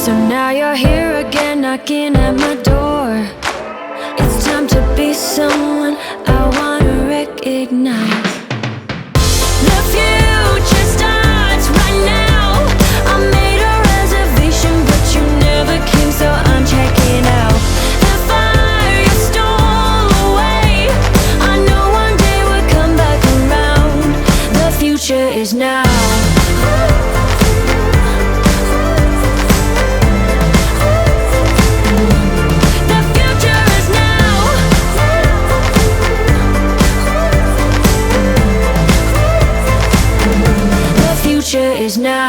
So now you're here again, knocking at my door. It's time to be someone I wanna recognize. The future starts right now. I made a reservation, but you never came, so I'm checking out. The fire you stole away, I know one day we'll come back around. The future is now. Is now.